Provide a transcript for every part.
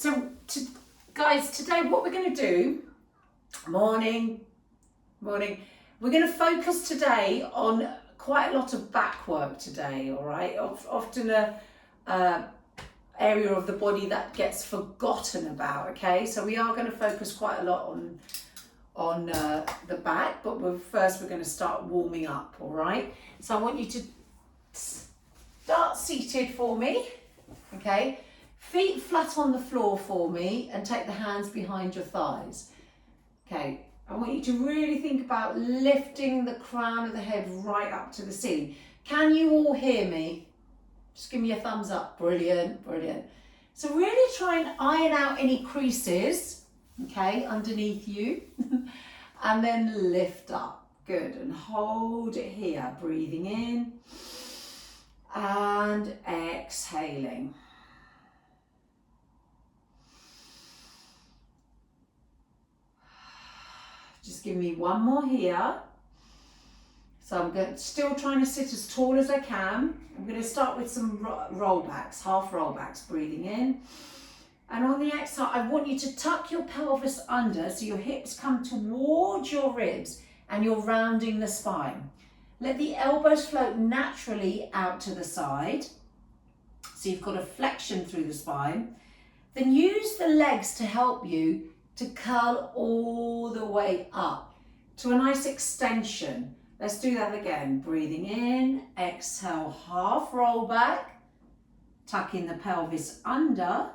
So, guys, today what we're going to do, morning, we're going to focus today on quite a lot of back work today, all right? Often a area of the body that gets forgotten about, okay? So we are going to focus quite a lot on the back, but first we're going to start warming up, all right? So I want you to start seated for me, okay? Feet flat on the floor for me and take the hands behind your thighs. Okay, I want you to really think about lifting the crown of the head right up to the ceiling. Can you all hear me? Just give me a thumbs up. Brilliant, brilliant. So really try and iron out any creases, okay, underneath you. And then lift up. Good, and hold it here. Breathing in and exhaling. Just give me one more here. So I'm still trying to sit as tall as I can. I'm going to start with some rollbacks, half rollbacks, breathing in. And on the exhale, I want you to tuck your pelvis under so your hips come towards your ribs and you're rounding the spine. Let the elbows float naturally out to the side. So you've got a flexion through the spine. Then use the legs to help you to curl all the way up to a nice extension. Let's do that again. Breathing in, exhale, half roll back, tucking the pelvis under,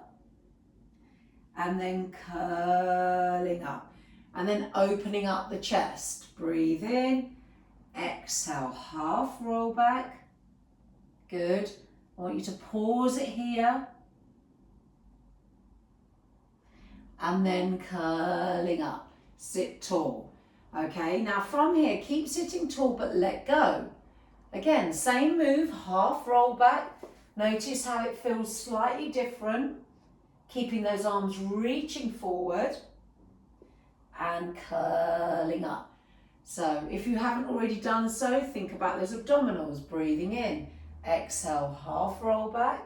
and then curling up. And then opening up the chest. Breathe in, exhale, half roll back. Good. I want you to pause it here. And then curling up, sit tall. Okay, now from here, keep sitting tall but let go. Again, same move, half roll back. Notice how it feels slightly different. Keeping those arms reaching forward and curling up. So if you haven't already done so, think about those abdominals. Breathing in, exhale, half roll back.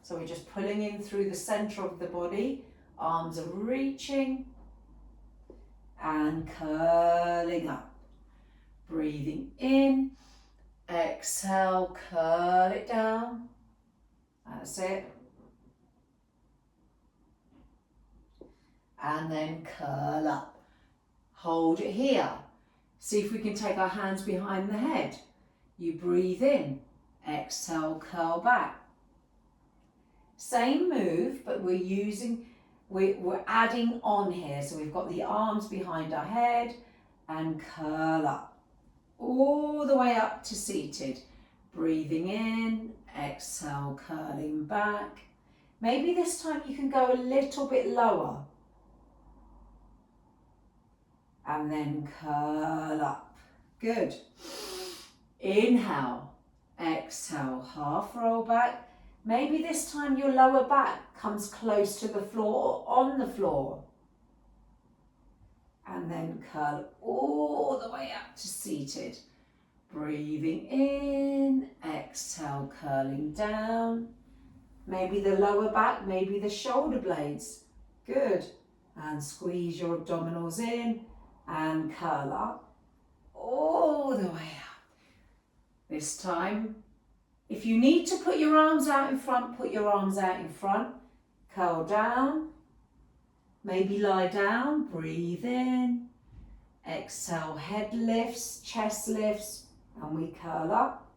So we're just pulling in through the center of the body. Arms are reaching and curling up. Breathing in, exhale, curl it down. That's it. And then curl up. Hold it here. See if we can take our hands behind the head. You breathe in, exhale, curl back. Same move, but we're adding on here. So we've got the arms behind our head and curl up. All the way up to seated. Breathing in, exhale, curling back. Maybe this time you can go a little bit lower. And then curl up. Good. Inhale, exhale, half roll back. Maybe this time your lower back comes close to the floor or on the floor. And then curl all the way up to seated. Breathing in, exhale, curling down. Maybe the lower back, maybe the shoulder blades. Good. And squeeze your abdominals in and curl up all the way up. This time, if you need to put your arms out in front, put your arms out in front. Curl down. Maybe lie down. Breathe in. Exhale, head lifts, chest lifts, and we curl up.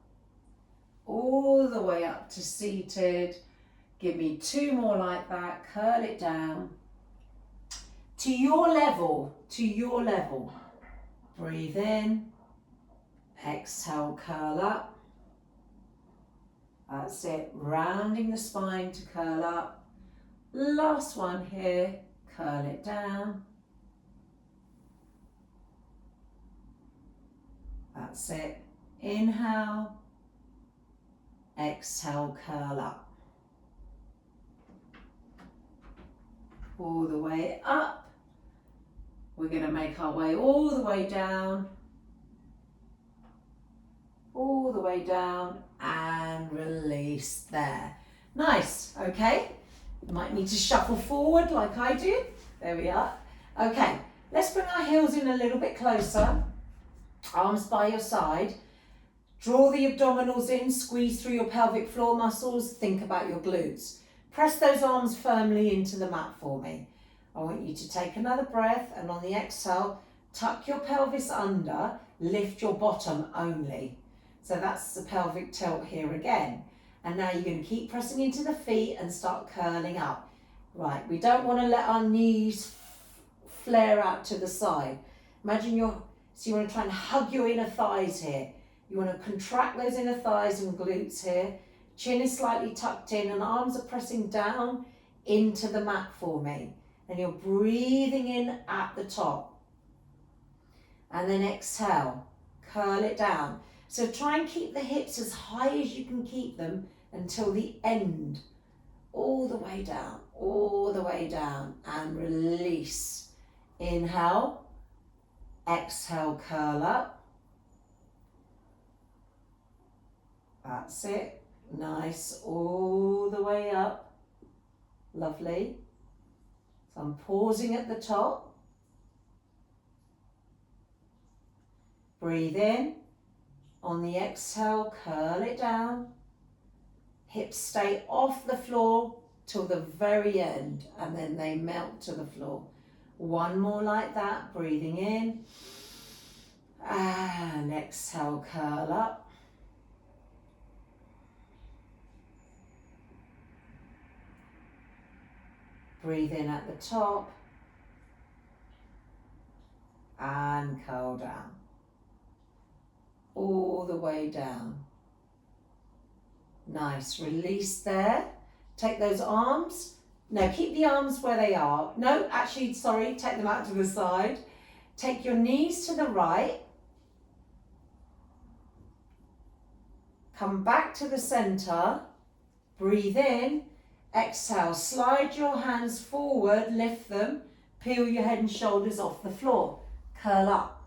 All the way up to seated. Give me two more like that. Curl it down. To your level, to your level. Breathe in. Exhale, curl up. That's it, rounding the spine to curl up. Last one here, curl it down. That's it, inhale, exhale, curl up. All the way up. We're going to make our way all the way down. All the way down and release there. Nice, okay? You might need to shuffle forward like I did. There we are. Okay, let's bring our heels in a little bit closer. Arms by your side. Draw the abdominals in, squeeze through your pelvic floor muscles, think about your glutes. Press those arms firmly into the mat for me. I want you to take another breath, and on the exhale, tuck your pelvis under, lift your bottom only. So that's the pelvic tilt here again. And now you're going to keep pressing into the feet and start curling up. Right, we don't want to let our knees flare out to the side. Imagine so you want to try and hug your inner thighs here. You want to contract those inner thighs and glutes here. Chin is slightly tucked in and arms are pressing down into the mat for me. And you're breathing in at the top. And then exhale, curl it down. So try and keep the hips as high as you can keep them until the end. All the way down, and release. Inhale, exhale, curl up. That's it. Nice, all the way up. Lovely. So I'm pausing at the top. Breathe in. On the exhale, curl it down. Hips stay off the floor till the very end, and then they melt to the floor. One more like that, breathing in. And exhale, curl up. Breathe in at the top and curl down. All the way down. Nice, release there. Take those arms. No, keep the arms where they are. No, actually, sorry, take them out to the side. Take your knees to the right. Come back to the center. Breathe in. Exhale, slide your hands forward, lift them, peel your head and shoulders off the floor, curl up,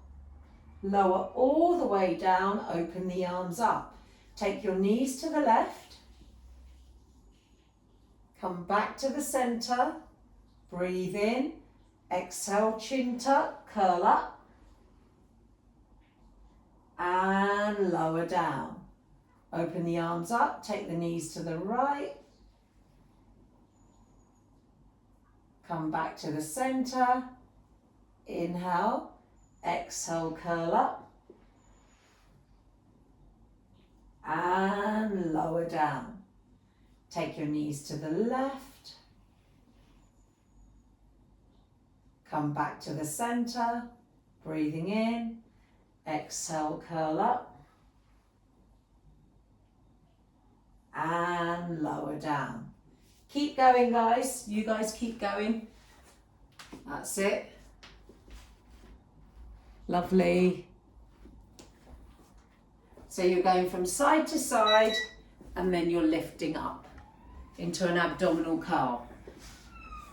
lower all the way down, open the arms up. Take your knees to the left, come back to the center, breathe in, exhale, chin tuck, curl up, and lower down. Open the arms up, take the knees to the right, come back to the center, inhale, exhale, curl up, and lower down. Take your knees to the left, come back to the center, breathing in, exhale, curl up, and lower down. Keep going, guys. You guys keep going. That's it. Lovely. So you're going from side to side and then you're lifting up into an abdominal curl.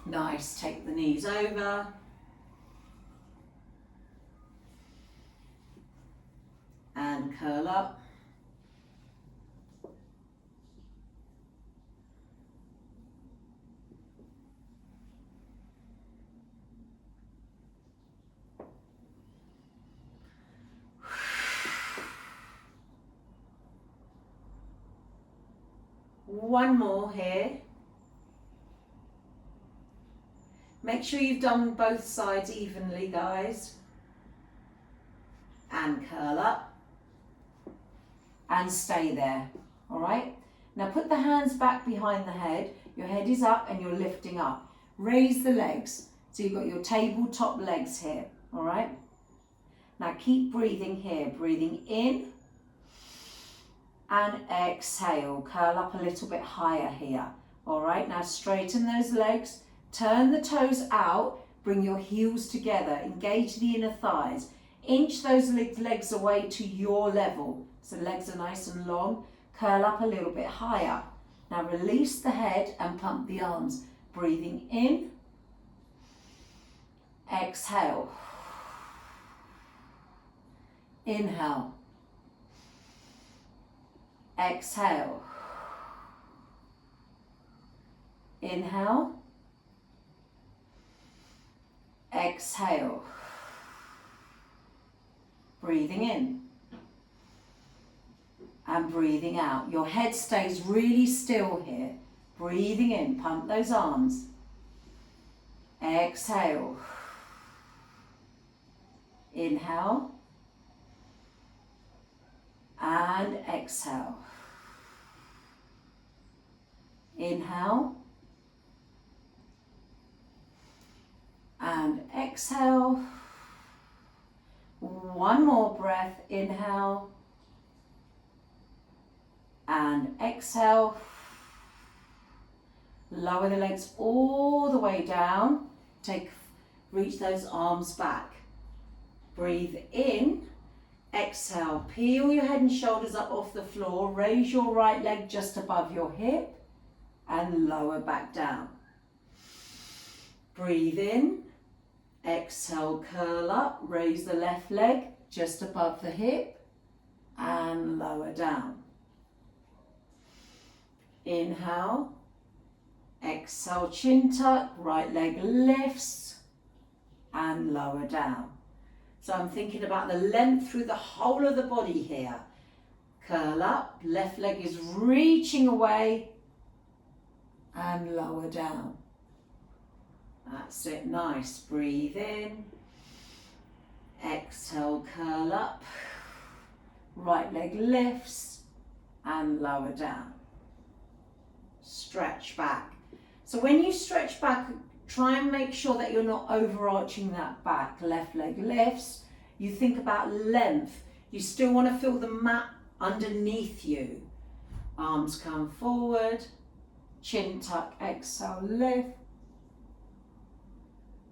Nice. Take the knees over. And curl up. One more here. Make sure you've done both sides evenly, guys. And curl up. And stay there. All right? Now put the hands back behind the head. Your head is up and you're lifting up. Raise the legs. So you've got your tabletop legs here. All right? Now keep breathing here. Breathing in. And exhale, curl up a little bit higher here. All right, now straighten those legs, turn the toes out, bring your heels together, engage the inner thighs, inch those legs away to your level. So legs are nice and long, curl up a little bit higher. Now release the head and pump the arms. Breathing in, exhale, inhale, exhale, Inhale. Exhale. Breathing in. And breathing out. Your head stays really still here. Breathing in. Pump those arms. Exhale. Inhale. And exhale. Inhale. And exhale. One more breath. Inhale. And exhale. Lower the legs all the way down. Reach those arms back. Breathe in. Exhale. Peel your head and shoulders up off the floor. Raise your right leg just above your hip and lower back down. Breathe in. Exhale, curl up. Raise the left leg just above the hip and lower down. Inhale. Exhale, chin tuck. Right leg lifts and lower down. So I'm thinking about the length through the whole of the body here. Curl up. Left leg is reaching away and lower down. That's it, nice. Breathe in. Exhale, curl up. Right leg lifts and lower down. Stretch back. So when you stretch back, try and make sure that you're not overarching that back. Left leg lifts. You think about length. You still want to feel the mat underneath you. Arms come forward. Chin tuck, exhale, lift.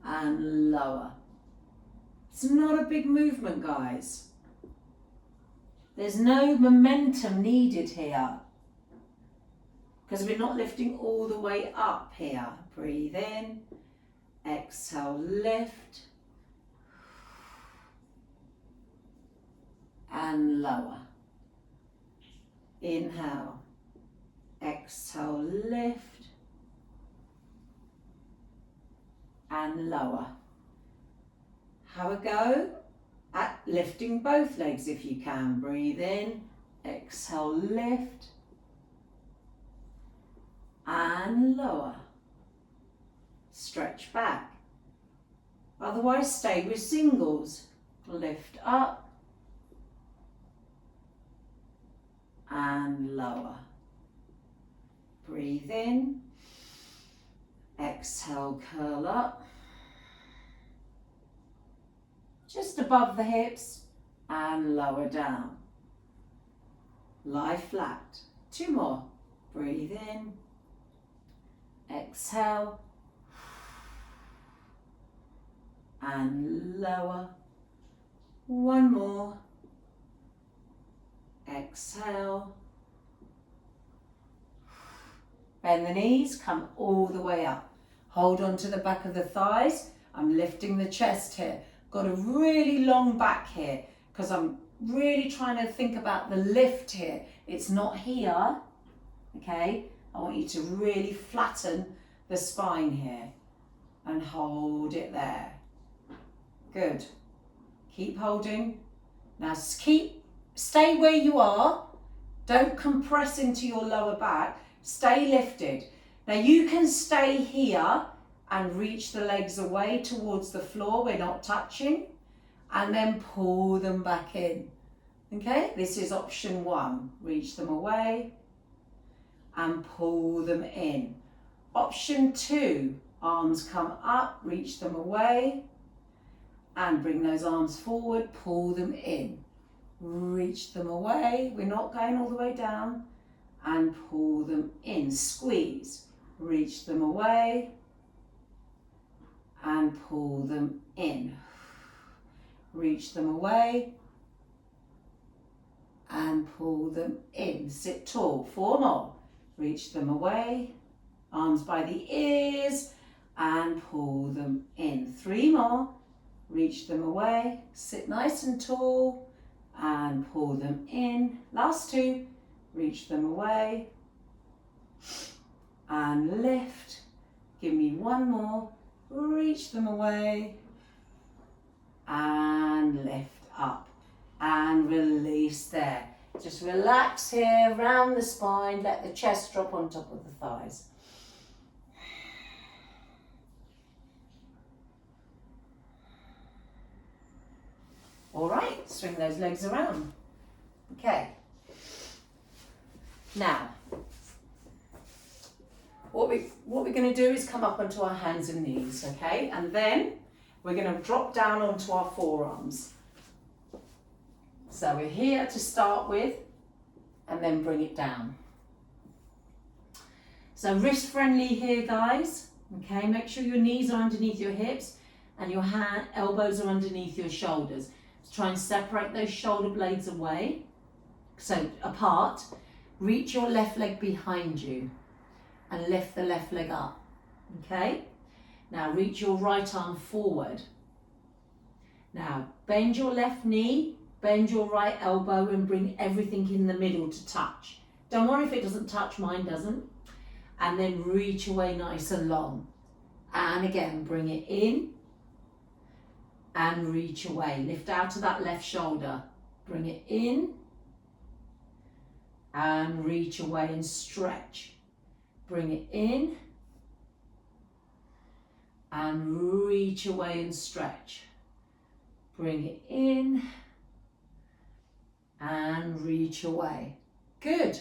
And lower. It's not a big movement, guys. There's no momentum needed here because we're not lifting all the way up here. Breathe in, exhale, lift, and lower. Inhale, exhale, lift, and lower. Have a go at lifting both legs if you can. Breathe in, exhale, lift, and lower. Stretch back. Otherwise, stay with singles. Lift up and lower. Breathe in. Exhale, curl up. Just above the hips and lower down. Lie flat. 2 more. Breathe in. Exhale. And lower. 1 more. Exhale. Bend the knees, come all the way up. Hold on to the back of the thighs. I'm lifting the chest here. Got a really long back here because I'm really trying to think about the lift here. It's not here, okay? I want you to really flatten the spine here and hold it there. Good. Keep holding. Now stay where you are. Don't compress into your lower back. Stay lifted. Now you can stay here and reach the legs away towards the floor. We're not touching. And then pull them back in. Okay, this is option 1. Reach them away and pull them in. Option 2, arms come up, reach them away and bring those arms forward, pull them in. Reach them away. We're not going all the way down. And pull them in. Squeeze. Reach them away and pull them in. Reach them away and pull them in. Sit tall. 4 more. Reach them away, arms by the ears and pull them in. 3 more. Reach them away, sit nice and tall and pull them in. Last 2. Reach them away and lift. Give me one more, reach them away and lift up and release there. Just relax here, round the spine, let the chest drop on top of the thighs. All right, swing those legs around. Okay. Now, what we're going to do is come up onto our hands and knees, okay? And then we're going to drop down onto our forearms. So we're here to start with, and then bring it down. So wrist friendly here, guys. Okay, make sure your knees are underneath your hips and your elbows are underneath your shoulders. Try and separate those shoulder blades away, so apart. Reach your left leg behind you and lift the left leg up, okay? Now reach your right arm forward. Now bend your left knee, bend your right elbow and bring everything in the middle to touch. Don't worry if it doesn't touch, mine doesn't. And then reach away nice and long. And again, bring it in and reach away. Lift out of that left shoulder. Bring it in and reach away and stretch. Bring it in and reach away and stretch. Bring it in and reach away. Good.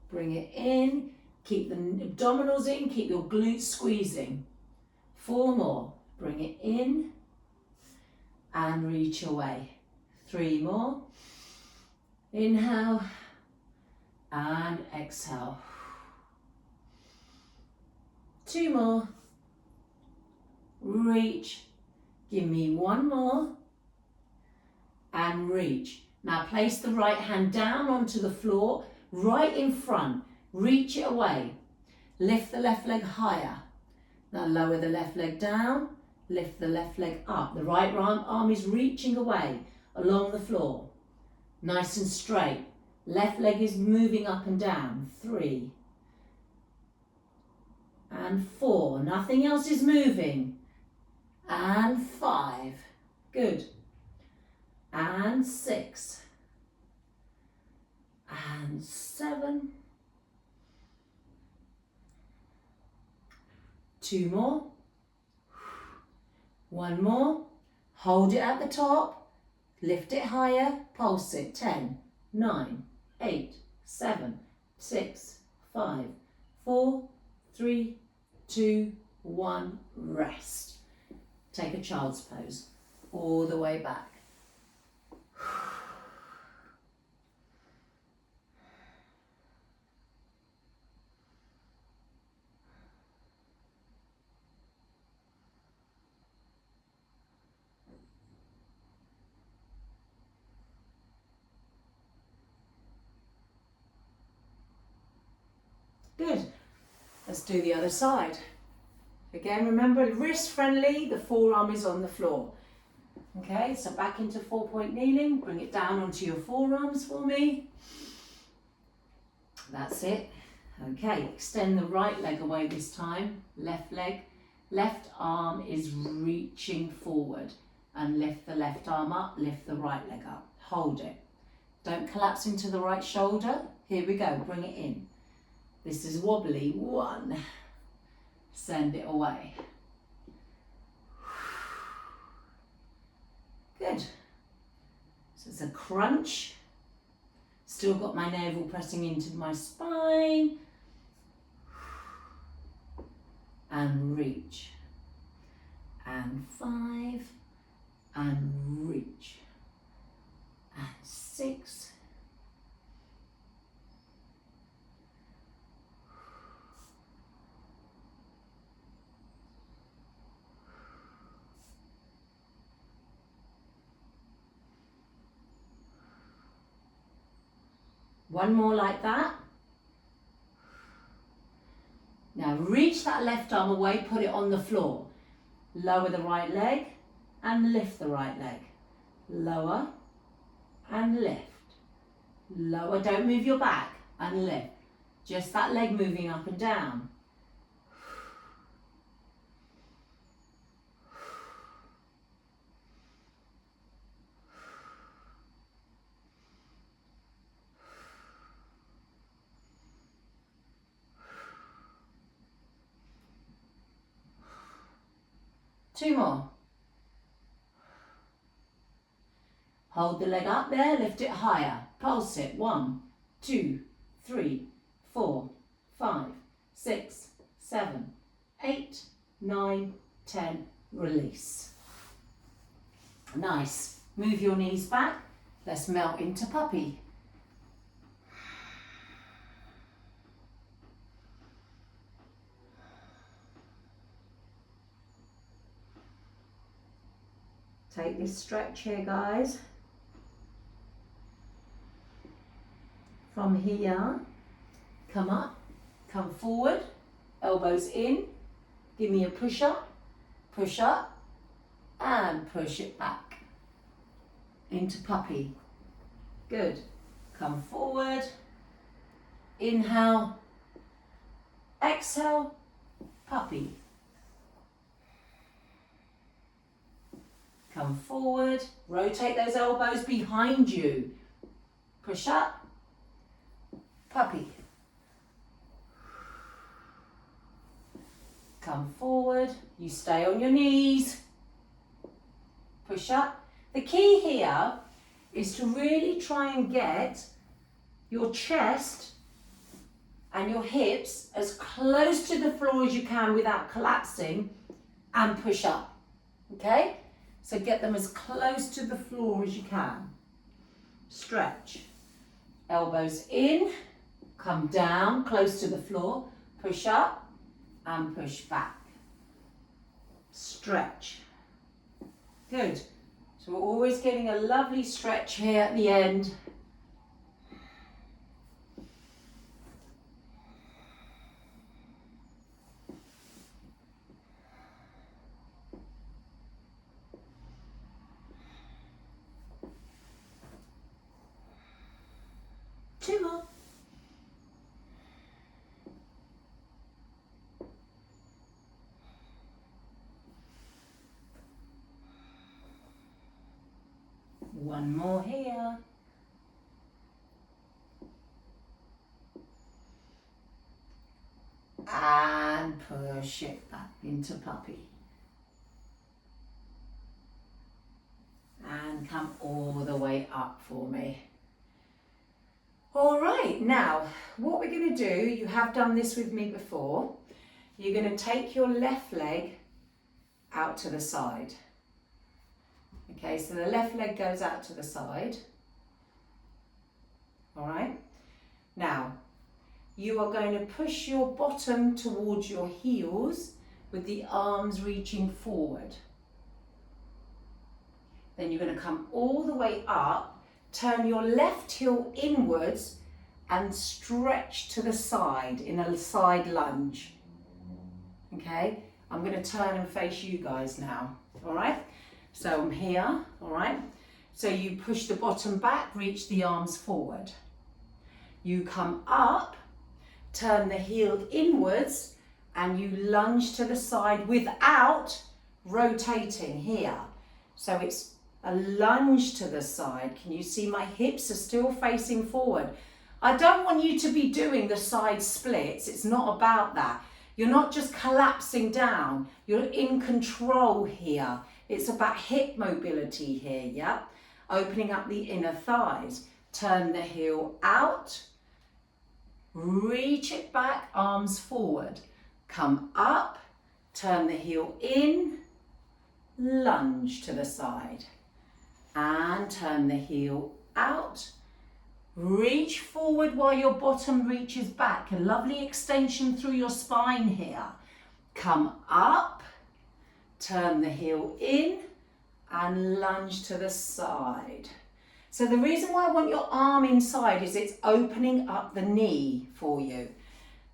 Bring it in. Keep the abdominals in. Keep your glutes squeezing. 4 more. Bring it in and reach away. 3 more. Inhale and exhale. 2 more. Reach. Give me 1 more and reach. Now place the right hand down onto the floor, right in front. Reach it away. Lift the left leg higher. Now lower the left leg down. Lift the left leg up. The right arm is reaching away along the floor. Nice and straight. Left leg is moving up and down. 3 and 4. Nothing else is moving. And 5. Good. And 6. And 7. 2 more. 1 more. Hold it at the top. Lift it higher. Pulse it. 10, 9, 8, 7, 6, 5, 4, 3, 2, 1. Rest. Take a child's pose. All the way back. Good. Let's do the other side. Again, remember, wrist friendly, the forearm is on the floor. Okay, so back into 4-point kneeling. Bring it down onto your forearms for me. That's it. Okay, extend the right leg away this time. Left leg. Left arm is reaching forward. And lift the left arm up, lift the right leg up. Hold it. Don't collapse into the right shoulder. Here we go, bring it in. This is wobbly. 1. Send it away. Good. So it's a crunch. Still got my navel pressing into my spine. And reach. And 5. And reach. And 6. One more like that. Now reach that left arm away, put it on the floor. Lower the right leg and lift the right leg. Lower and lift. Lower, don't move your back, and lift. Just that leg moving up and down. 2 more. Hold the leg up there, lift it higher. Pulse it. 1, 2, 3, 4, 5, 6, 7, 8, 9, 10. Release. Nice. Move your knees back. Let's melt into puppy. Take this stretch here, guys. From here, come up, come forward, elbows in, give me a push up, and push it back into puppy. Good. Come forward, inhale, exhale, puppy. Come forward, rotate those elbows behind you. Push up, puppy. Come forward, you stay on your knees. Push up. The key here is to really try and get your chest and your hips as close to the floor as you can without collapsing, and push up, okay? So get them as close to the floor as you can. Stretch. Elbows in, come down, close to the floor, push up and push back. Stretch. Good. So we're always getting a lovely stretch here at the end. Two more. One more here. And push it back into puppy. And come all the way up for me. All right, now what we're going to do, you have done this with me before, you're going to take your left leg out to the side. Okay, so the left leg goes out to the side. All right, now you are going to push your bottom towards your heels with the arms reaching forward. Then you're going to come all the way up. Turn your left heel inwards and stretch to the side in a side lunge. Okay, I'm going to turn and face you guys now. All right, so I'm here. All right, so you push the bottom back, reach the arms forward. You come up, turn the heel inwards, and you lunge to the side without rotating here. So it's a lunge to the side. Can you see my hips are still facing forward? I don't want you to be doing the side splits. It's not about that. You're not just collapsing down. You're in control here. It's about hip mobility here, yeah? Opening up the inner thighs. Turn the heel out. Reach it back, arms forward. Come up, turn the heel in, lunge to the side. And turn the heel out. Reach forward while your bottom reaches back. A lovely extension through your spine here. Come up, turn the heel in, and lunge to the side. So the reason why I want your arm inside is it's opening up the knee for you.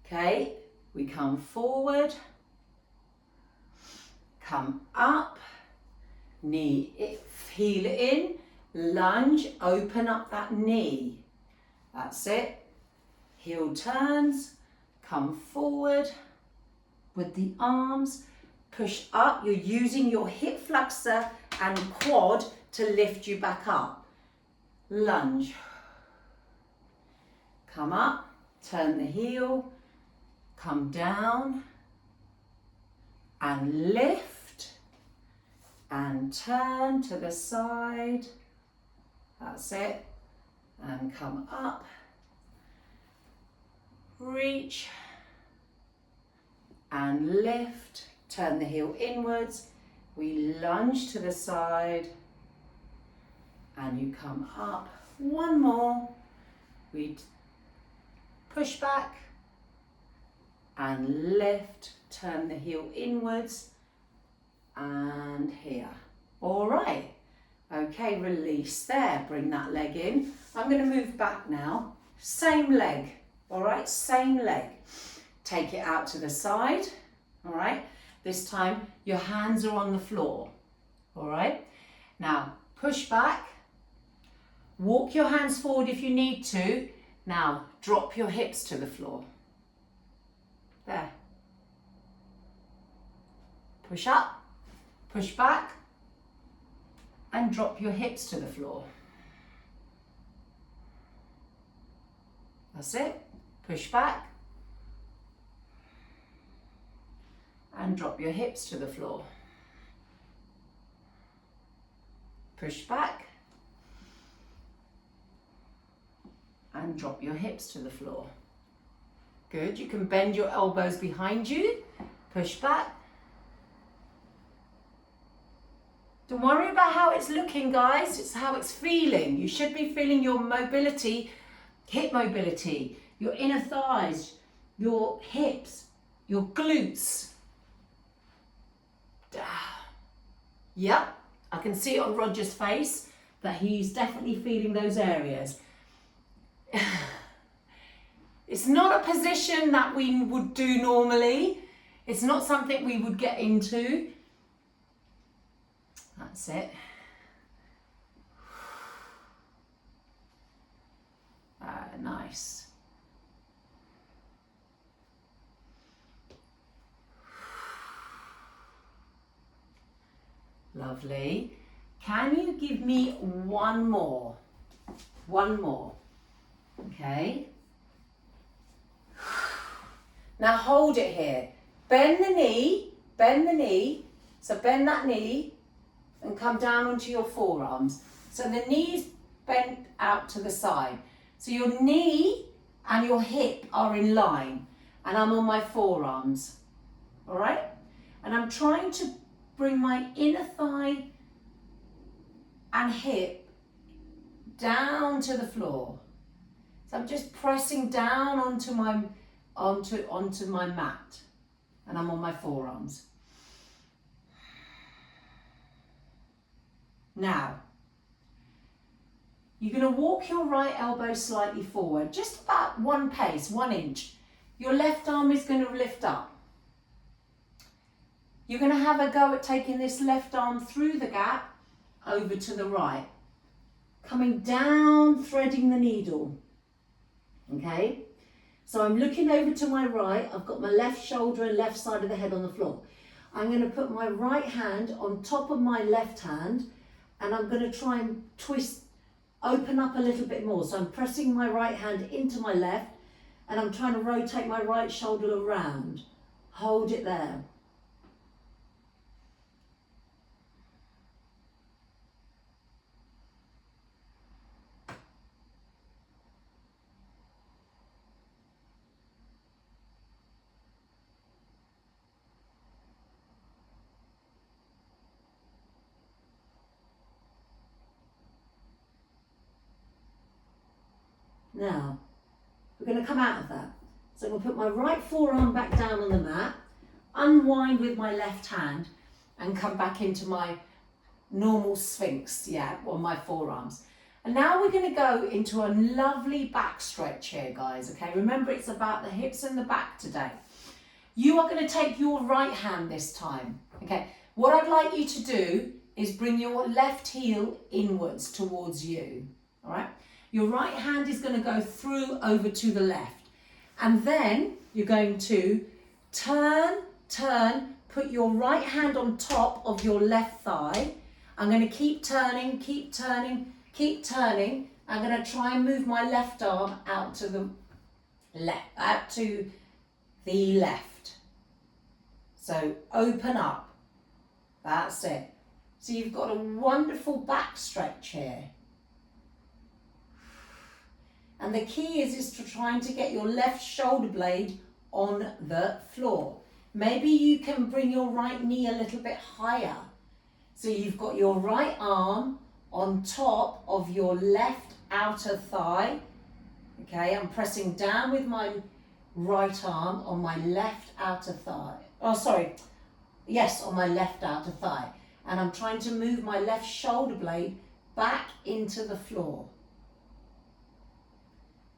Okay, we come forward, come up, knee, heel in, lunge, open up that knee. That's it. Heel turns, come forward with the arms, push up. You're using your hip flexor and quad to lift you back up. Lunge. Come up, turn the heel, come down and lift. and turn to the side. That's it. And come up. Reach and lift. Turn the heel inwards. We lunge to the side and you come up. One more. We push back and lift. Turn the heel inwards and here. All right. Okay, release there. Bring that leg in. I'm going to move back now. Same leg. All right, same leg. Take it out to the side. All right. This time your hands are on the floor. All right. Now push back. Walk your hands forward if you need to. Now drop your hips to the floor. There. Push up, push back, and drop your hips to the floor. That's it. Push back and drop your hips to the floor. Push back and drop your hips to the floor. Good. You can bend your elbows behind you. Push back. Don't worry about how it's looking, guys. It's how it's feeling. You should be feeling your mobility, hip mobility, your inner thighs, your hips, your glutes. Yep, I can see it on Roger's face that he's definitely feeling those areas. It's not a position that we would do normally. It's not something we would get into. That's it. Nice. Lovely. Can you give me one more? One more. Okay. Now hold it here. Bend the knee, bend the knee. So bend that knee and come down onto your forearms. So the knee's bent out to the side. So your knee and your hip are in line and I'm on my forearms. All right? And I'm trying to bring my inner thigh and hip down to the floor. So I'm just pressing down onto my mat and I'm on my forearms. Now, you're going to walk your right elbow slightly forward, just about one pace, 1 inch. Your left arm is going to lift up. You're going to have a go at taking this left arm through the gap over to the right. Coming down, threading the needle. Okay? So I'm looking over to my right. I've got my left shoulder and left side of the head on the floor. I'm going to put my right hand on top of my left hand and I'm going to try and twist, open up a little bit more. So I'm pressing my right hand into my left and I'm trying to rotate my right shoulder around. Hold it there. Now, we're going to come out of that. So I'm going to put my right forearm back down on the mat, unwind with my left hand, and come back into my normal sphinx, on my forearms. And now we're going to go into a lovely back stretch here, guys, okay? Remember, it's about the hips and the back today. You are going to take your right hand this time, okay? What I'd like you to do is bring your left heel inwards towards you, all right? Your right hand is going to go through over to the left. And then you're going to turn, put your right hand on top of your left thigh. I'm going to keep turning. I'm going to try and move my left arm out to the left. So open up. That's it. So you've got a wonderful back stretch here. And the key is to trying to get your left shoulder blade on the floor. Maybe you can bring your right knee a little bit higher. So you've got your right arm on top of your left outer thigh. Okay, I'm pressing down with my right arm on my left outer thigh. Oh, sorry. Yes, on my left outer thigh. And I'm trying to move my left shoulder blade back into the floor.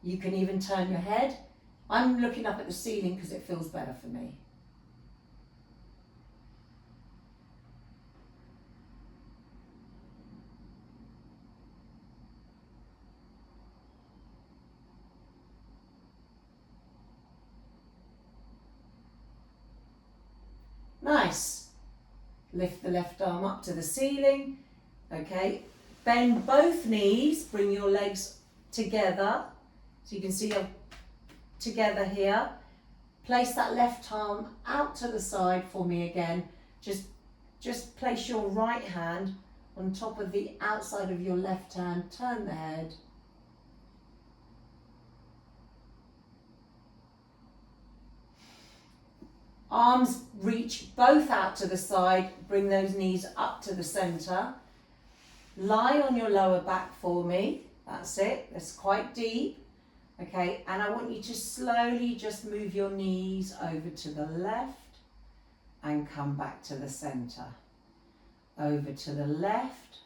You can even turn your head. I'm looking up at the ceiling because it feels better for me. Nice. Lift the left arm up to the ceiling. Okay. Bend both knees. Bring your legs together. So you can see you're together here. Place that left arm out to the side for me again. Just place your right hand on top of the outside of your left hand. Turn the head. Arms reach both out to the side. Bring those knees up to the center. Lie on your lower back for me. That's it. That's quite deep. Okay, and I want you to slowly just move your knees over to the left and come back to the center. Over to the left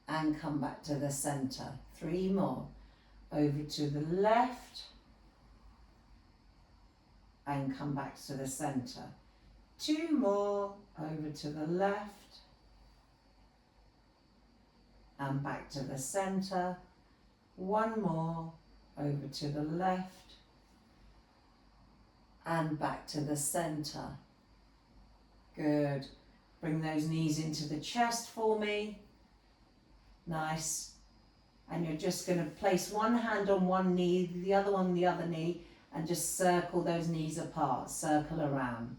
and come back to the center. 3 more. Over to the left and come back to the center. 2 more. Over to the left and back to the center. 1 more, over to the left and back to the center. Good. Bring those knees into the chest for me. Nice. And you're just going to place one hand on one knee, the other on the other knee, and just circle those knees apart. Circle around.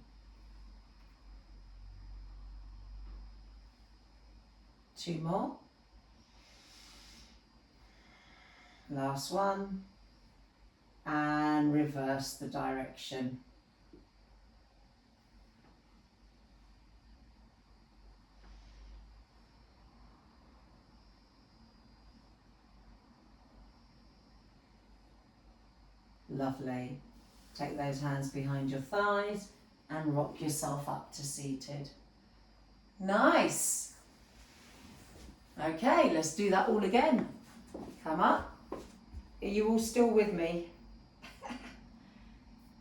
2 more. Last one, and reverse the direction. Lovely. Take those hands behind your thighs and rock yourself up to seated. Nice. Okay, let's do that all again. Come up. Are you all still with me?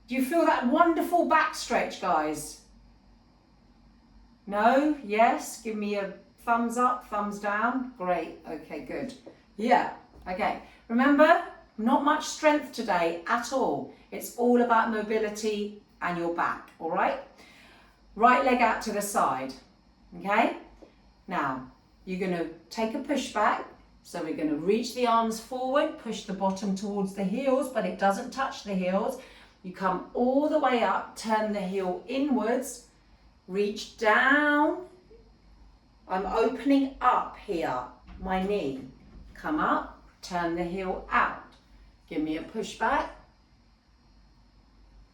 Do you feel that wonderful back stretch, guys? No? Yes? Give me a thumbs up, thumbs down. Great. Okay, good. Yeah. Okay. Remember, not much strength today at all. It's all about mobility and your back, all right? Right leg out to the side, okay? Now, you're going to take a push back. So we're going to reach the arms forward, push the bottom towards the heels, but it doesn't touch the heels. You come all the way up, turn the heel inwards, reach down. I'm opening up here, my knee. Come up, turn the heel out. Give me a push back.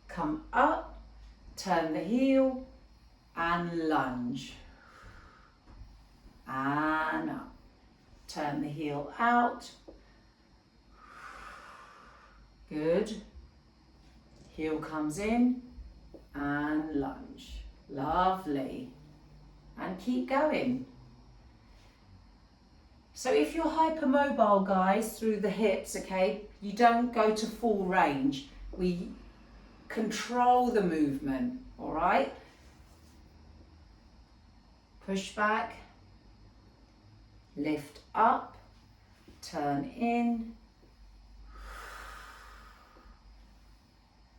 Come up, turn the heel, and lunge. And up. Turn the heel out. Good. Heel comes in and lunge. Lovely. And keep going. So if you're hypermobile, guys, through the hips, okay, you don't go to full range. We control the movement, all right? Push back. Lift up, turn in.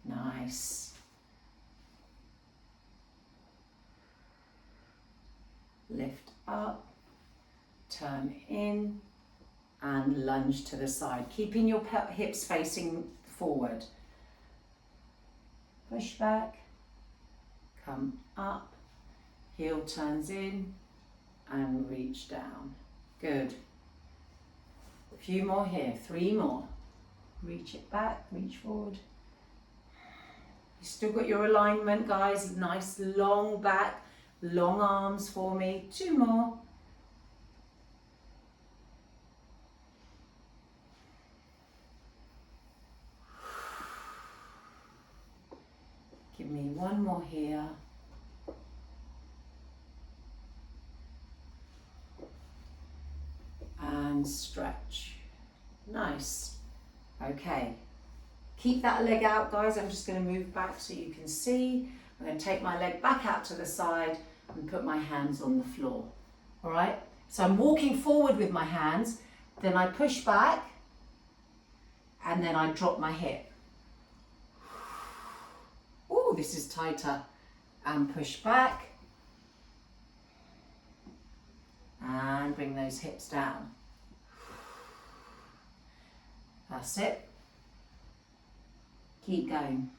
Nice. Lift up, turn in, and lunge to the side, keeping your hips facing forward. Push back, come up, Heel turns in and reach down. Good. A few more here, 3 more. Reach it back, reach forward. You still got your alignment, guys. Nice long back, long arms for me. 2 more. Give me 1 more here. And stretch. Nice. Okay. Keep that leg out, guys. I'm just going to move back so you can see. I'm going to take my leg back out to the side and put my hands on the floor. All right? So I'm walking forward with my hands, then I push back, and then I drop my hip. Oh, this is tighter. And push back. And bring those hips down. That's it. Keep going.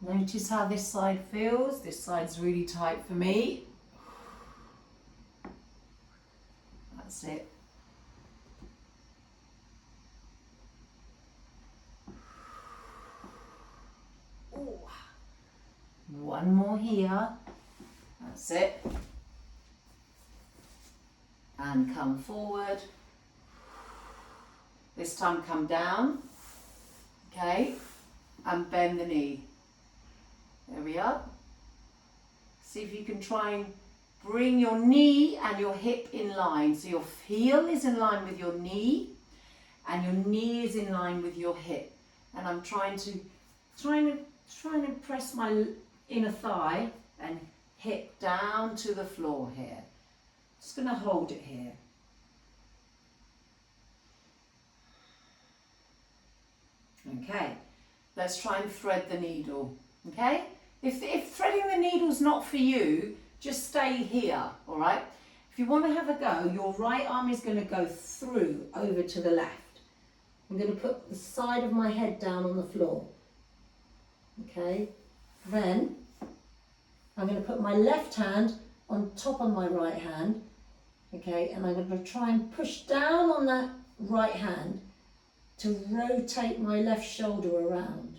Notice how this side feels. This side's really tight for me. That's it. Ooh. 1 more here. That's it. And come forward. This time come down. Okay. And bend the knee. There we are. See if you can try and bring your knee and your hip in line. So your heel is in line with your knee and your knee is in line with your hip. And I'm trying to press my inner thigh and hip down to the floor here. Just going to hold it here. Okay, let's try and thread the needle. Okay, if threading the needle's not for you, just stay here, all right? If you want to have a go, your right arm is going to go through over to the left. I'm going to put the side of my head down on the floor. Okay, then I'm going to put my left hand on top of my right hand. Okay, and I'm going to try and push down on that right hand to rotate my left shoulder around.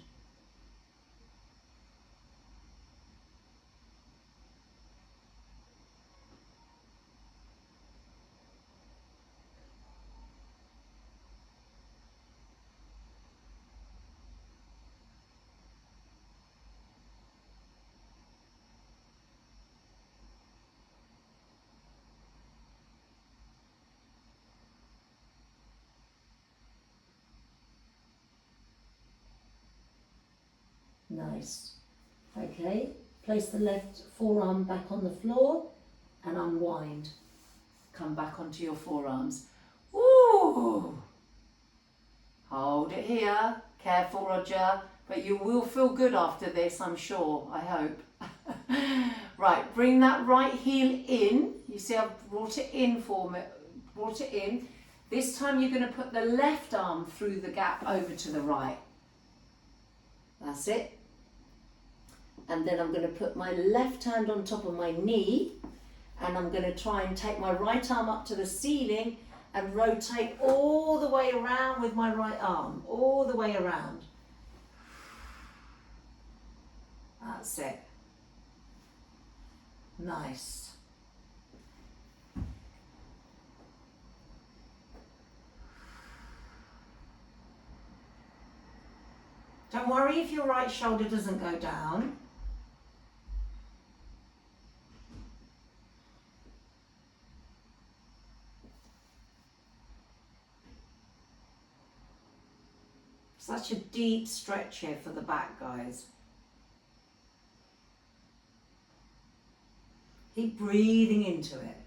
Nice. Okay, place the left forearm back on the floor and unwind. Come back onto your forearms. Ooh! Hold it here. Careful, Roger. But you will feel good after this, I'm sure. I hope. Right, bring that right heel in. You see I've brought it in for me. Brought it in. This time you're going to put the left arm through the gap over to the right. That's it. And then I'm going to put my left hand on top of my knee and I'm going to try and take my right arm up to the ceiling and rotate all the way around with my right arm, all the way around. That's it. Nice. Don't worry if your right shoulder doesn't go down. Such a deep stretch here for the back, guys. Keep breathing into it.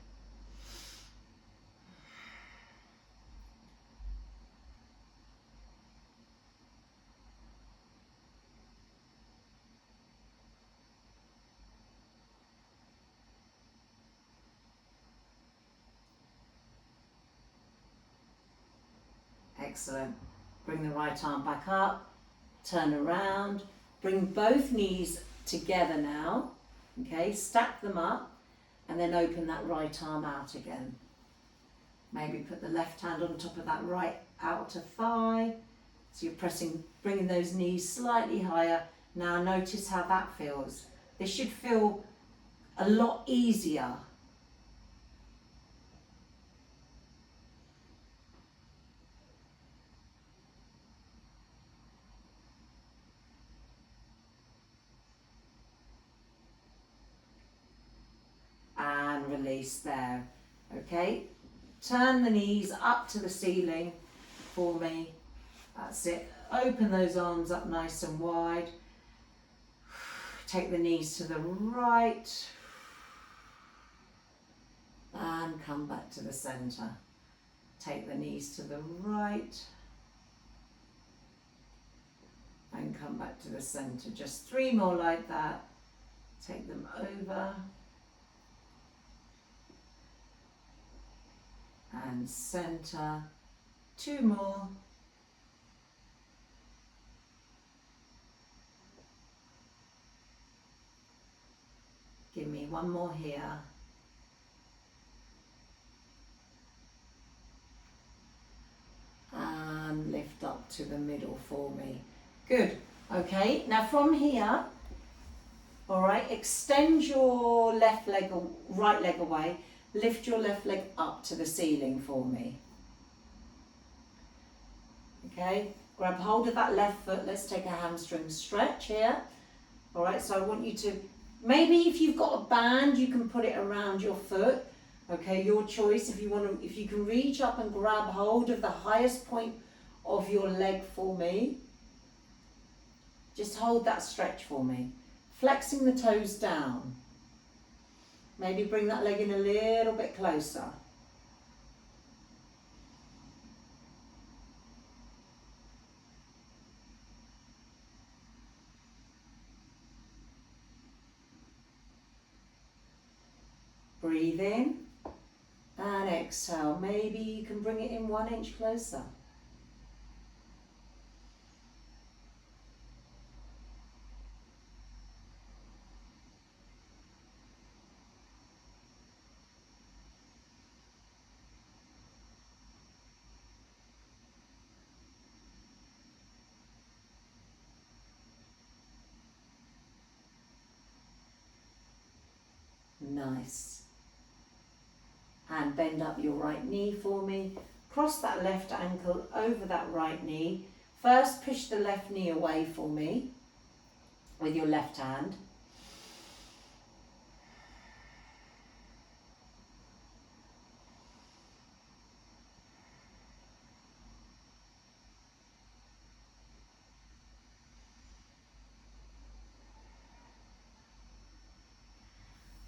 Excellent. Bring the right arm back up, turn around, bring both knees together now, okay, stack them up, and then open that right arm out again. Maybe put the left hand on top of that right outer thigh, so you're pressing, bringing those knees slightly higher. Now notice how that feels. This should feel a lot easier. And release there. Okay, turn the knees up to the ceiling for me. That's it. Open those arms up nice and wide. Take the knees to the right. And come back to the center. Take the knees to the right. And come back to the center. Just 3 more like that. Take them over. And center. 2 more. Give me 1 more here. And lift up to the middle for me. Good. Okay, now from here, all right, extend your left leg, right leg away. Lift your left leg up to the ceiling for me. Okay, grab hold of that left foot. Let's take a hamstring stretch here. All right, so I want you to, maybe if you've got a band, you can put it around your foot. Okay, your choice. If you want to, if you can reach up and grab hold of the highest point of your leg for me. Just hold that stretch for me. Flexing the toes down. Maybe bring that leg in a little bit closer. Breathe in and exhale. Maybe you can bring it in 1 inch closer. Nice. And bend up your right knee for me. Cross that left ankle over that right knee. First, push the left knee away for me with your left hand.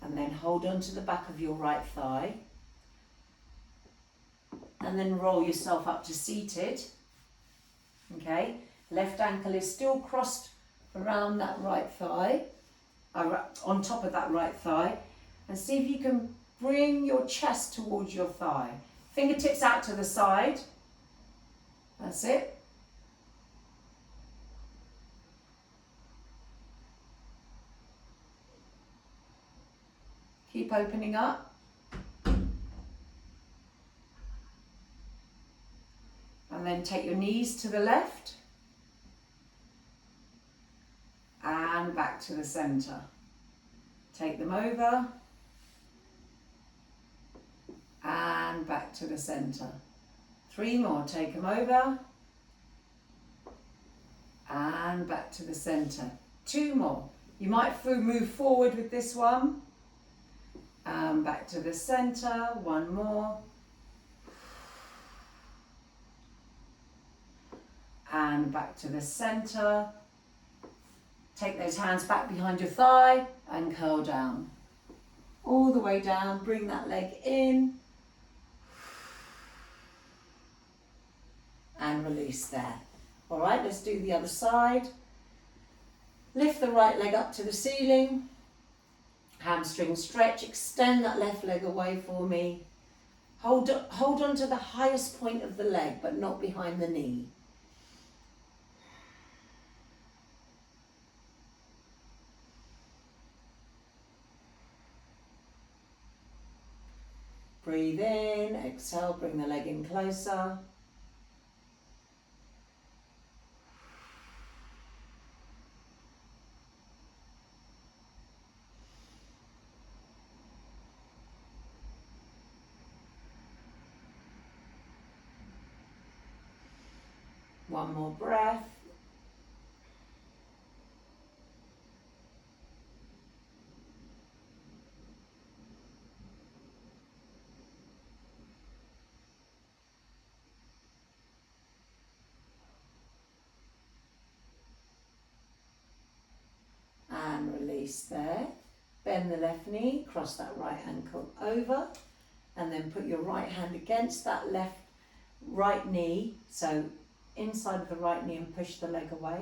And then hold on to the back of your right thigh. And then roll yourself up to seated. Okay, left ankle is still crossed around that right thigh, on top of that right thigh. And see if you can bring your chest towards your thigh. Fingertips out to the side. That's it. Keep opening up. And then take your knees to the left. And back to the center. Take them over. And back to the center. 3 more. Take them over. And back to the center. 2 more. You might move forward with this one. And back to the center. 1 more. and back to the center. Take those hands back behind your thigh and curl down. All the way down, bring that leg in and release there. All right, let's do the other side. Lift the right leg up to the ceiling. Hamstring stretch, extend that left leg away for me. Hold on to the highest point of the leg, but not behind the knee. Breathe in, exhale, bring the leg in closer. One more breath. And release there. Bend the left knee, cross that right ankle over, and then put your right hand against that right knee, so inside of the right knee, and push the leg away.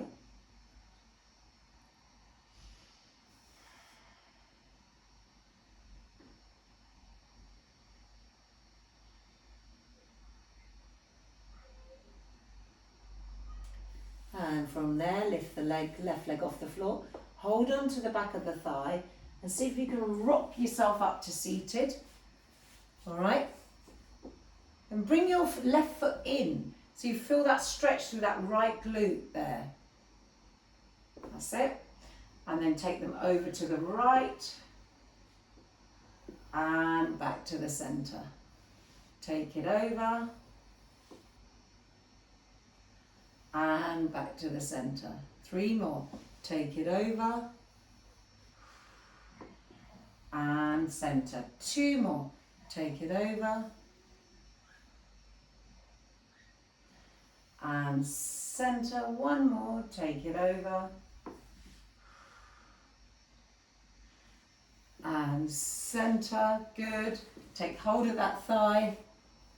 And from there, lift the left leg off the floor. Hold on to the back of the thigh and see if you can rock yourself up to seated. All right? And bring your left foot in so you feel that stretch through that right glute there. That's it. And then take them over to the right and back to the center. Take it over and back to the center. 3 more. Take it over and center. 2 more. Take it over and center. 1 more. Take it over and center. Good. Take hold of that thigh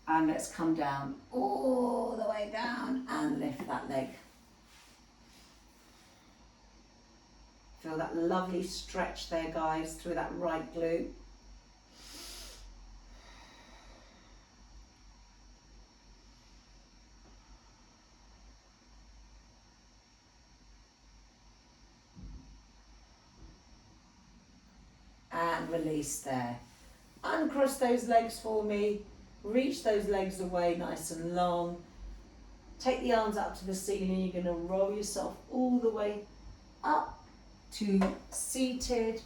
and let's come down all the way down and lift that leg. Feel that lovely stretch there, guys, through that right glute. And release there. Uncross those legs for me. Reach those legs away nice and long. Take the arms up to the ceiling. You're going to roll yourself all the way up to seated.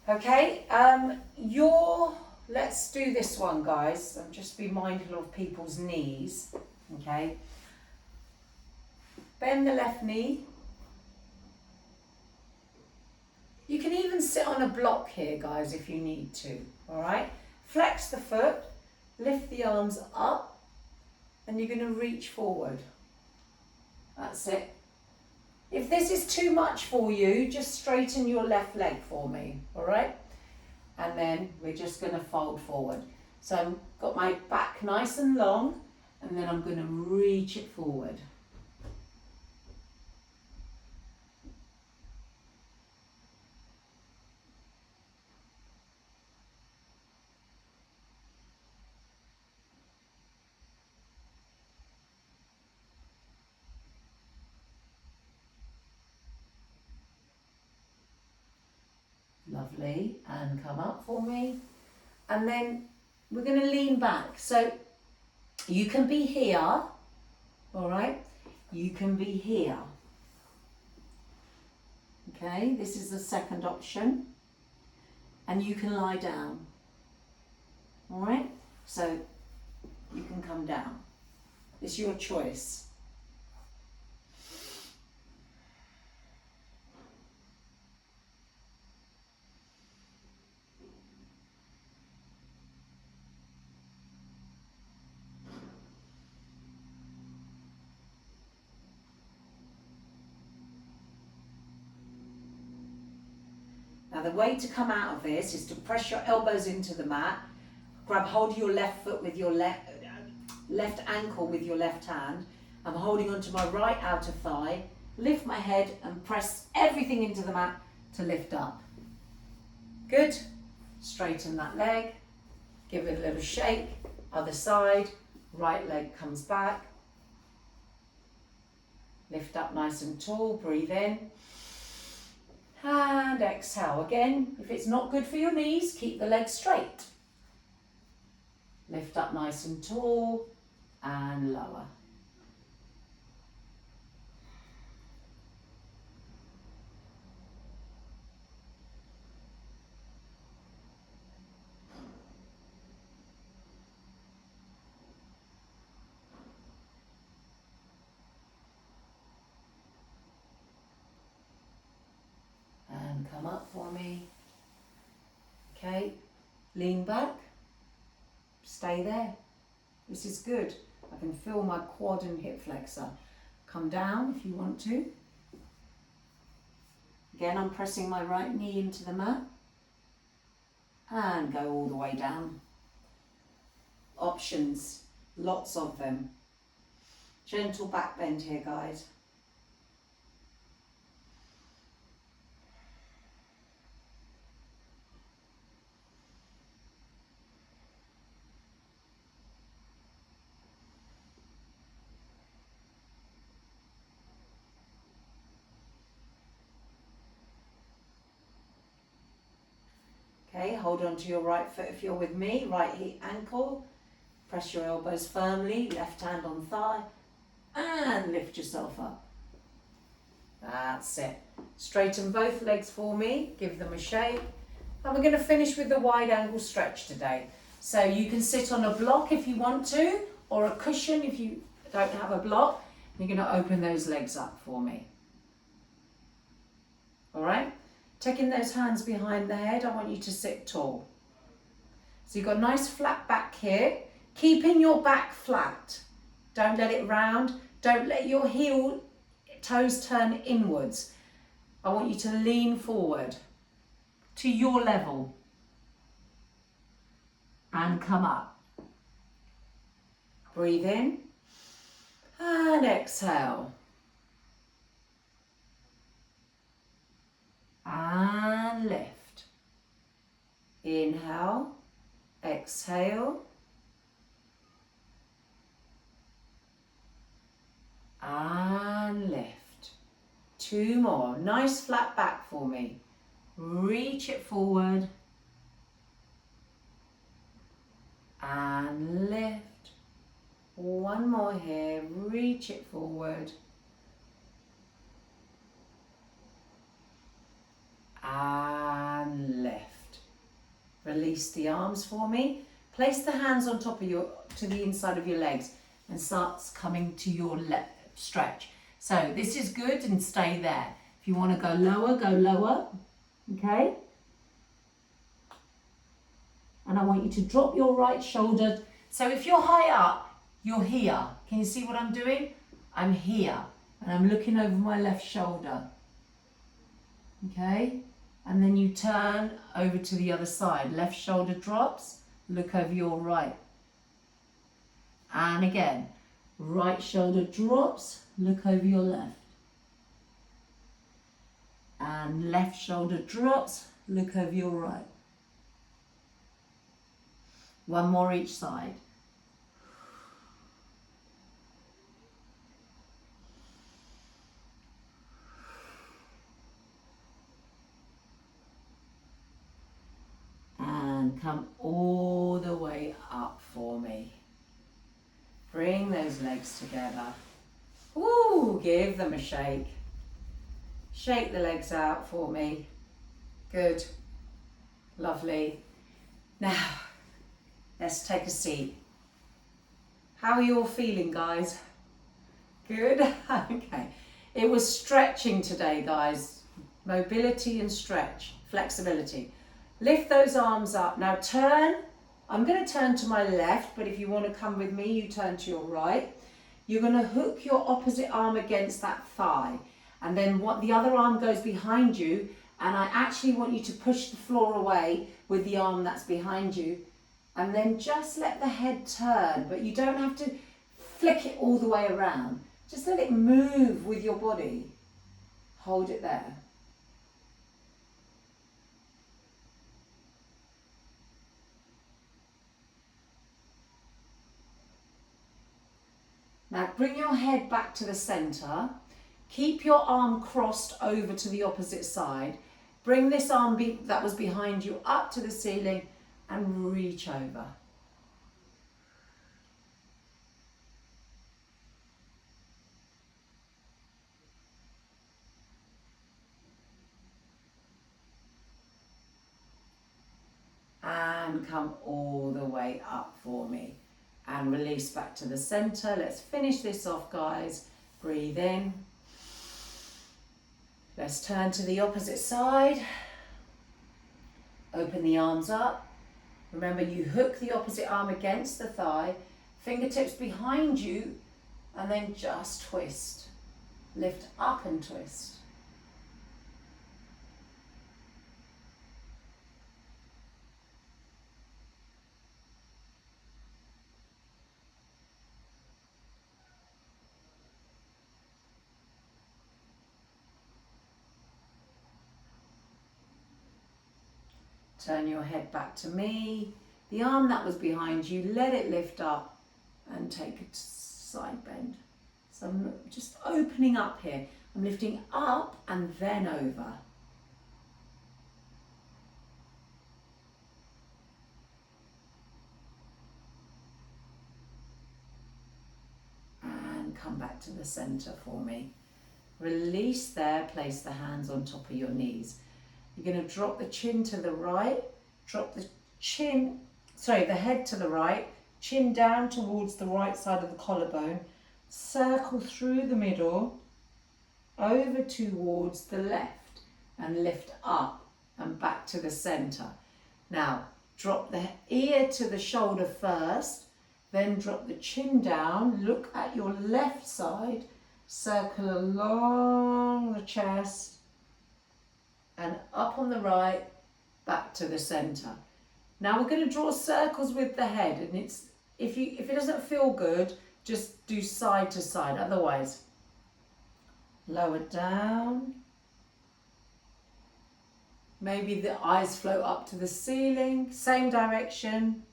Okay, let's do this one, guys. Just be mindful of people's knees. Okay. Bend the left knee. You can even sit on a block here, guys, if you need to. All right. Flex the foot. Lift the arms up, and you're going to reach forward. That's it. If this is too much for you, just straighten your left leg for me, all right? And then we're just going to fold forward. So I've got my back nice and long, and then I'm going to reach it forward. Lovely, and come up for me. And then we're going to lean back. So you can be here, all right? You can be here. Okay, this is the second option. And you can lie down. All right? So you can come down. It's your choice. Now the way to come out of this is to press your elbows into the mat, grab hold of your left foot with your left ankle with your left hand. I'm holding onto my right outer thigh, lift my head and press everything into the mat to lift up. Good. Straighten that leg, give it a little shake, other side, right leg comes back. Lift up nice and tall, breathe in. And exhale again. If it's not good for your knees, keep the legs straight. Lift up nice and tall and lower. Come up for me. Okay, lean back, stay there. This is good. I can feel my quad and hip flexor. Come down if you want to. Again, I'm pressing my right knee into the mat and go all the way down. Options, lots of them. Gentle back bend here, guys. Okay, hold on to your right foot if you're with me, right hip ankle. Press your elbows firmly, left hand on thigh, and lift yourself up. That's it. Straighten both legs for me, give them a shake. And we're going to finish with the wide angle stretch today. So you can sit on a block if you want to, or a cushion if you don't have a block. You're going to open those legs up for me. All right? Taking those hands behind the head, I want you to sit tall. So you've got a nice flat back here. Keeping your back flat. Don't let it round. Don't let your toes turn inwards. I want you to lean forward to your level and come up. Breathe in and exhale. And lift. Inhale, exhale. And lift. 2 more. Nice flat back for me. Reach it forward. And lift. 1 more here. Reach it forward. And lift. Release the arms for me. Place the hands on top of to the inside of your legs and starts coming to your stretch. So this is good and stay there. If you want to go lower, okay? And I want you to drop your right shoulder. So if you're high up, you're here. Can you see what I'm doing? I'm here and I'm looking over my left shoulder. Okay? And then you turn over to the other side. Left shoulder drops, look over your right. And again, right shoulder drops, look over your left. And left shoulder drops, look over your right. 1 more each side. And come all the way up for me. Bring those legs together. Ooh, give them a shake. Shake the legs out for me. Good. Lovely. Now, let's take a seat. How are you all feeling, guys? Good? Okay. It was stretching today, guys. Mobility and stretch. Flexibility. Lift those arms up. Now turn. I'm going to turn to my left, but if you want to come with me, you turn to your right. You're going to hook your opposite arm against that thigh. And then the other arm goes behind you And I actually want you to push the floor away with the arm that's behind you, and then just let the head turn, but you don't have to flick it all the way around. Just let it move with your body. Hold it there. Now bring your head back to the centre. Keep your arm crossed over to the opposite side. Bring this arm that was behind you up to the ceiling and reach over. And come all the way up for me. And release back to the centre. Let's finish this off, guys. Breathe in. Let's turn to the opposite side. Open the arms up. Remember, you hook the opposite arm against the thigh, fingertips behind you, and then just twist. Lift up and twist. Turn your head back to me. The arm that was behind you, let it lift up and take a side bend. So I'm just opening up here. I'm lifting up and then over. And come back to the centre for me. Release there, place the hands on top of your knees. You're going to drop the chin to the right, drop the head to the right, chin down towards the right side of the collarbone, circle through the middle, over towards the left, and lift up and back to the centre. Now, drop the ear to the shoulder first, then drop the chin down, look at your left side, circle along the chest, and up on the right, back to the centre. Now we're going to draw circles with the head, and if it doesn't feel good, just do side to side. Otherwise, lower down. Maybe the eyes float up to the ceiling, same direction.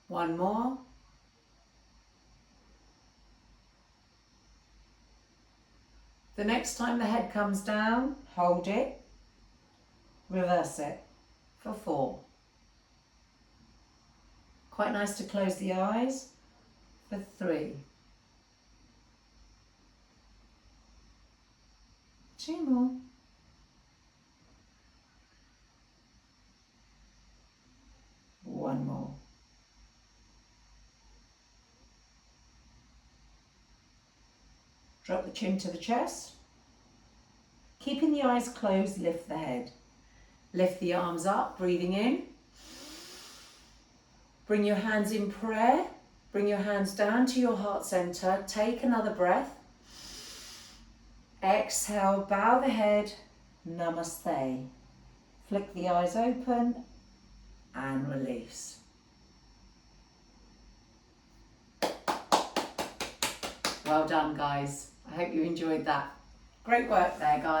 One more. The next time the head comes down, hold it, reverse it for 4. Quite nice to close the eyes for 3. 2 more. 1 more. Drop the chin to the chest. Keeping the eyes closed, lift the head. Lift the arms up, breathing in. Bring your hands in prayer. Bring your hands down to your heart center. Take another breath. Exhale, bow the head. Namaste. Flick the eyes open and release. Well done, guys. I hope you enjoyed that. Great work there, guys.